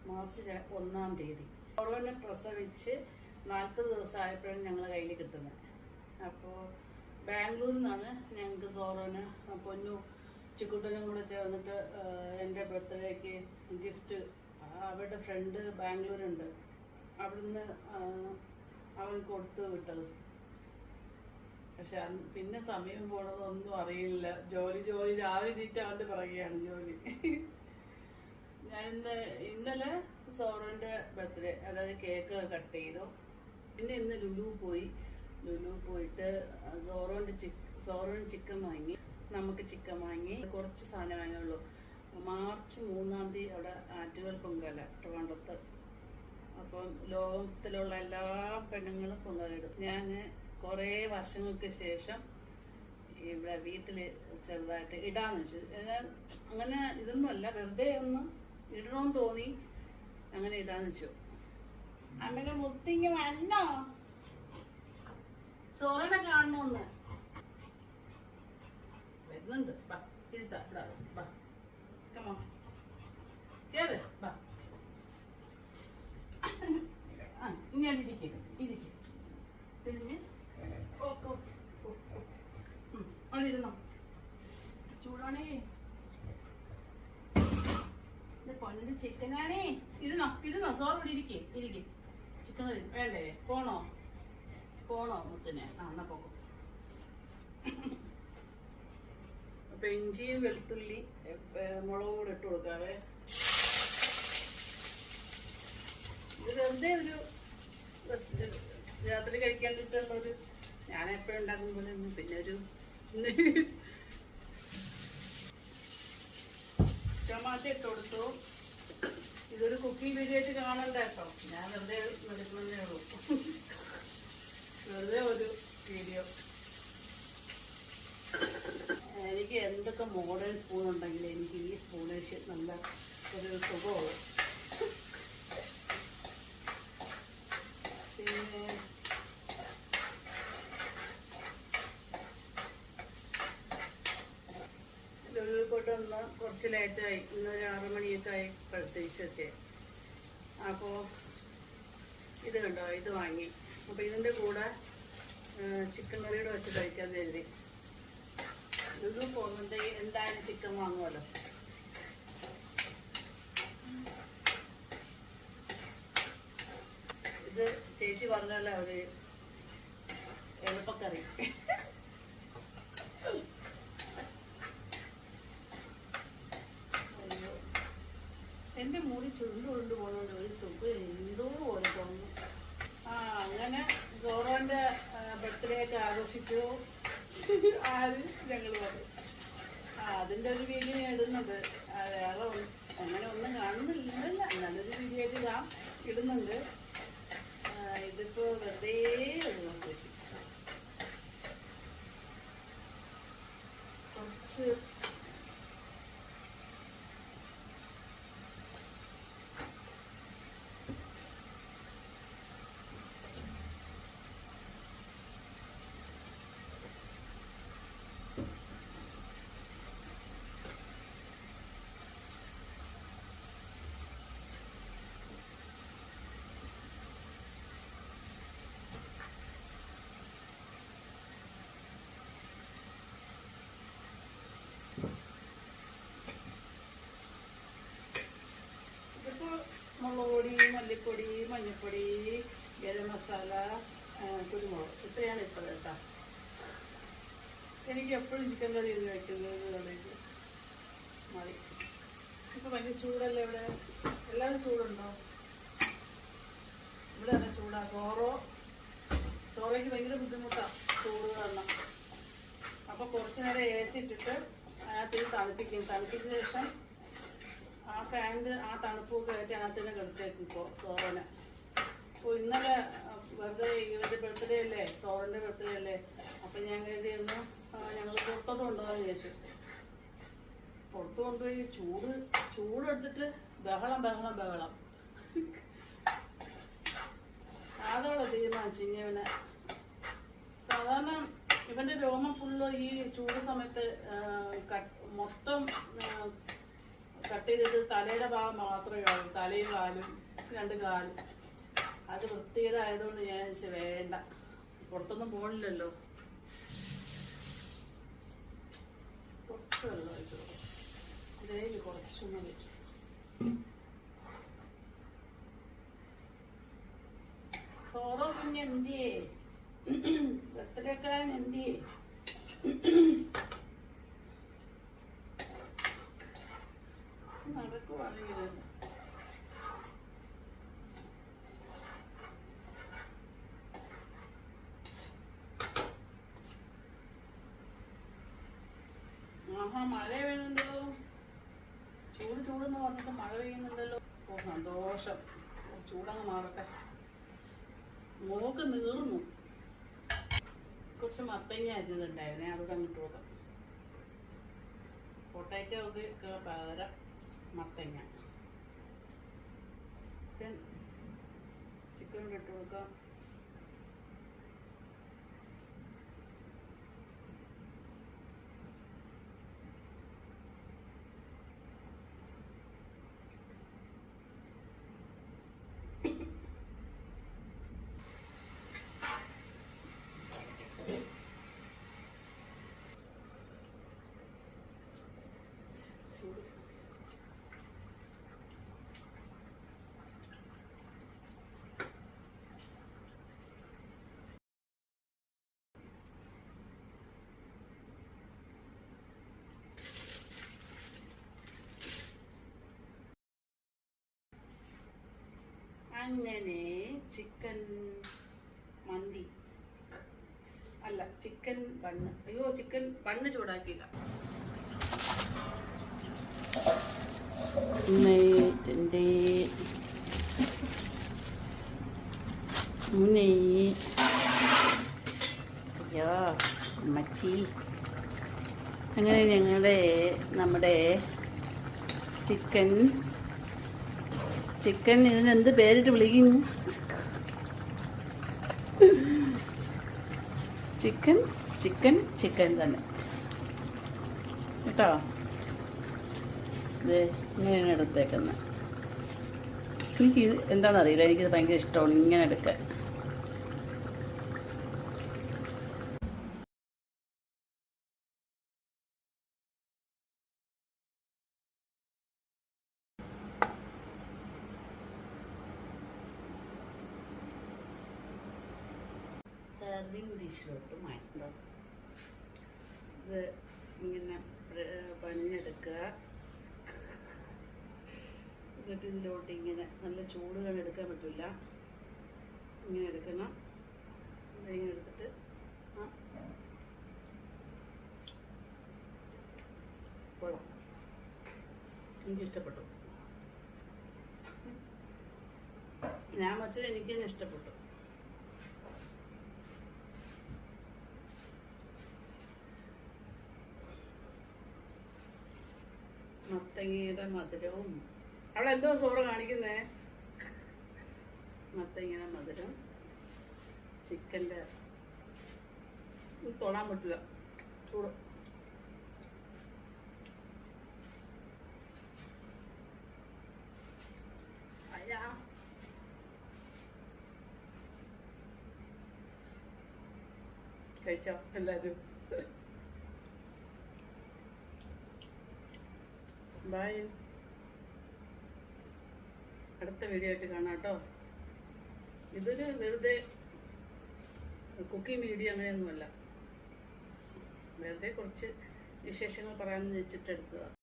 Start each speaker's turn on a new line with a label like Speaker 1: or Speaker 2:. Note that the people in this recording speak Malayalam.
Speaker 1: മാർച്ച് 1-ാം തീയതി സോറോനെ പ്രസവിച്ച് 40 ദിവസമായപ്പോഴാണ് ഞങ്ങളെ കയ്യിൽ കിട്ടുന്നത്. അപ്പോൾ ബാംഗ്ലൂരിൽ നിന്നാണ് ഞങ്ങൾക്ക് സോറോന് പൊന്നു ചിക്കുട്ടനും കൂടെ ചേർന്നിട്ട് എൻ്റെ ബർത്ത്ഡേക്ക് ഗിഫ്റ്റ് അവരുടെ ഫ്രണ്ട് ബാംഗ്ലൂരുണ്ട്, അവിടുന്ന് അവൻ കൊടുത്തു വിട്ടത്. പക്ഷെ പിന്നെ സമയം പോണതൊന്നും അറിയില്ല. ജോലി രാവിലെ എണീറ്റ് അവൻ്റെ പറയുകയാണ് ജോലി. ഞാൻ ഇന്നലെ സോറോൻ്റെ ബർത്ത്ഡേ, അതായത് കേക്ക് കട്ട് ചെയ്തു. പിന്നെ ഇന്ന് ലുലു പോയിട്ട് സോറോന് ചിക്കൻ വാങ്ങി, നമുക്ക് ചിക്കൻ വാങ്ങി, കുറച്ച് സാധനം വാങ്ങിയുള്ളൂ. മാർച്ച് 3-ാം തീയതി അവിടെ ആറ്റുകാൽ പൊങ്കാല ട്രിവാൻഡ്രത്ത്. അപ്പം ലോകത്തിലുള്ള എല്ലാ പെണ്ണുങ്ങളും പൊങ്കാലിടും. ഞാൻ കുറേ വർഷങ്ങൾക്ക് ശേഷം ഇവിടെ വീട്ടിൽ ചെറുതായിട്ട് ഇടാന്ന് വെച്ചു. അങ്ങനെ ഇതൊന്നുമല്ല, വെറുതെ ഒന്ന് ഇടണമെന്ന് തോന്നി, അങ്ങനെ ഇടാന്ന് വെച്ചു. അമ്മയുടെ മുത്തിങ്ങ വന്നോ? സോറനെ കാണണമെന്ന് വരുന്നുണ്ട്. ബാ ഇരുത്താ, ഇവിടെ ബാ, കമോ കേറ്, ബാ. ഇങ്ങനെ ഇരിക്കും തിരിഞ്ഞ് അവിടെ ഇരുന്നോ. ചൂടാണേ, പൊന്നിന്റെ ചിക്കനാണേ. ഇരുന്നോ സോറ് ഇവിടെ ഇരിക്കും. ചിക്കൻ കറി വേണ്ടേ? പോണോ മുത്തിനെ? എന്നാ പോകും. അപ്പൊ ഇഞ്ചിയും വെളുത്തുള്ളി മുളകും കൂടെ ഇട്ട് കൊടുക്കാവേ. ഇത് വെറുതെ ഒരു രാത്രി കഴിക്കാണ്ടിട്ടുള്ളൊരു, ഞാൻ എപ്പോഴും ഉണ്ടാക്കും പോലെ. പിന്നെ ഒരു ടൊമാറ്റോ ഇട്ട് കൊടുത്തു. ഇതൊരു കുക്കിംഗ് വീഡിയോ ആയിട്ട് കാണണ്ട കേട്ടോ, ഞാൻ വെറുതെ എടുക്കുന്നതേ ഉള്ളൂ. വെറുതെ ഒരു വീഡിയോ. എനിക്ക് എന്തൊക്കെ മോഡേൺ സ്പൂൺ ഉണ്ടെങ്കിലും എനിക്ക് ഈ സ്പൂണ് നല്ല ഒരു സുഖമുള്ളൂ. പിന്നെ ലുലുവിൽ കുറച്ച് ലേറ്റായി. ഇന്നൊരു 6 മണിയൊക്കെ ആയി പ്രത്യേകിച്ചൊക്കെ. അപ്പോൾ ഇത് കണ്ടോ, ഇത് വാങ്ങി. അപ്പോൾ ഇതിൻ്റെ കൂടെ ചിക്കൻ കറിയുടെ വെച്ച് കഴിക്കാൻ കരുതി. ലുലു പോകുന്നുണ്ട്, എന്തായാലും ചിക്കൻ വാങ്ങുമല്ലോ. ഇത് ചേച്ചി പറഞ്ഞല്ലോ ഒരു എളുപ്പക്കറി. എൻ്റെ മുടി ചുരുണ്ട് പോകുന്നുണ്ട്, ഒരു സുഖം എന്തോ പോലെ തോന്നുന്നു. അങ്ങനെ സോറോന്റെ ബർത്ത്ഡേ ഒക്കെ ആഘോഷിച്ചു. ആര്? ഞങ്ങൾ പറയും. അതിൻ്റെ ഒരു വീഡിയോ ഇടുന്നുണ്ട്. വേറെ അങ്ങനെ ഒന്നും കാണുന്നില്ല, നല്ലൊരു വീഡിയോ ആയിട്ട് ഇടുന്നുണ്ട്. ഇതിപ്പോ വെറുതെ കുറച്ച് മുളക് പൊടി, മല്ലിപ്പൊടി, മഞ്ഞൾപ്പൊടി, ഗരം മസാല, കുരുമുളക്, ഇത്രയാണ് ഇപ്പോൾ കേട്ടോ. എനിക്ക് എപ്പോഴും ചിക്കൻ കറി ഇത് വയ്ക്കുന്നത് മതി. ഇപ്പം ഭയങ്കര ചൂടല്ലേ ഇവിടെ? എല്ലാവരും ചൂടുണ്ടോ? ഇവിടെ തന്നെ ചൂടാ. സോറയ്ക്ക് ഭയങ്കര ബുദ്ധിമുട്ടാണ് ചൂട് കാരണം. അപ്പോൾ കുറച്ച് നേരം AC ഇട്ടിട്ട് അതിനകത്ത് തണുപ്പിച്ച ശേഷം ആ ഫാനിൻ്റെ ആ തണുപ്പൊക്കെ ആയിട്ട് അതിനകത്ത് തന്നെ കിടത്തേക്കും ഇപ്പോൾ സോറനെ. അപ്പോൾ ഇന്നലെ വെറുതെ ഇവരുടെ ബർത്ത്ഡേ അല്ലേ, സോറൻ്റെ ബർത്ത്ഡേ അല്ലേ, അപ്പം ഞാൻ കരുതിയൊന്ന് ഞങ്ങൾ പുറത്തോട്ട് കൊണ്ടുപോകാൻ വിചാരിച്ചു. പുറത്ത് കൊണ്ടുപോയി ചൂടെടുത്തിട്ട് ബഹളം. അതോടെ തീരുമാനിച്ചു. ഇങ്ങനെ സാധാരണ ഇവൻ്റെ രോമം ഫുള്ള് ഈ ചൂട് സമയത്ത് മൊത്തം കട്ട് ചെയ്തിട്ട് തലയുടെ ഭാഗം മാത്രമേ കാണൂ, തലയും കാലും 2 കാലും. അത് വൃത്തികേടായതുകൊണ്ട് ഞാൻ വെച്ച് വേണ്ട, പുറത്തൊന്നും പോകണില്ലല്ലോ. കുറച്ച് വെള്ളം ഒഴിച്ചു, ഗ്രേവി കുറച്ചും കൂടി. സോറോ കുഞ്ഞ് എന്തിയേ, ബർത്ത്ഡേക്കാരൻ എന്തിയേ? നടക്കുവാണെങ്കിൽ ആഹാ, മഴ പെയ്യുന്നുണ്ടല്ലോ. ചൂടെന്ന് പറഞ്ഞിട്ട് മഴ പെയ്യുന്നുണ്ടല്ലോ. ഓ സന്തോഷം, ചൂടങ്ങ് മാറട്ടെ. മോക്ക് നീർന്നു. കുറച്ച് മത്തങ്ങ അരിഞ്ഞതുണ്ടായിരുന്നേ, അത് തന്നിട്ട് പോകാം. പൊട്ടാറ്റോക്ക് പകരം മത്തങ്ങ. ചിക്കൻ ഇട്ട് കൊടുക്കാം. അങ്ങനെ ചിക്കൻ മന്തി അല്ല, ചിക്കൻ ബണ്ണ്. അയ്യോ, ചിക്കൻ ബണ്ണ് ചൂടാക്കിയില്ല. അയ്യോ അമ്മച്ചി. അങ്ങനെ നമ്മുടെ ചിക്കൻ ഇതിനെന്ത് പേരിട്ട് വിളിക്കുന്നു? ചിക്കൻ തന്നെ കേട്ടോ. ഇത് ഇങ്ങനെയാണ് എടുത്തേക്കുന്നത്. എനിക്കിത് എന്താണെന്നറിയില്ല, എനിക്കിത് ഭയങ്കര ഇഷ്ടമാണ് ഇങ്ങനെ എടുക്കാൻ. സർവിങ് ഡിഷിലോട്ട് മാറ്റണം. ഇത് ഇങ്ങനെ പഞ്ഞെടുക്കുക. എന്നിട്ട് ഇതിലോട്ട് ഇങ്ങനെ നല്ല ചൂട് കണ്ട് എടുക്കാൻ പറ്റില്ല, ഇങ്ങനെ എടുക്കണം. ഇങ്ങനെ എടുത്തിട്ട് കൊള്ളാം, എനിക്കിഷ്ടപ്പെട്ടു. ഞാൻ വച്ചത് എനിക്ക് തന്നെ ഇഷ്ടപ്പെട്ടു. മത്തങ്ങയുടെ മധുരവും. അവിടെ എന്തോ സോറ കാണിക്കുന്നേ? മത്തങ്ങയുടെ മധുരം, ചിക്കൻ്റെ തൊടാൻ പറ്റില്ല, ചൂട്. അയ്യാ, കഴിച്ചോ എല്ലാവരും? ബൈ. അടുത്ത വീഡിയോ ആയിട്ട് കാണാം കേട്ടോ. ഇതൊരു വെറുതെ കുക്കിംഗ് വീഡിയോ അങ്ങനെയൊന്നുമല്ല, വെറുതെ കുറച്ച് വിശേഷങ്ങൾ പറയാമെന്ന് വെച്ചിട്ട് എടുത്തതാണ്.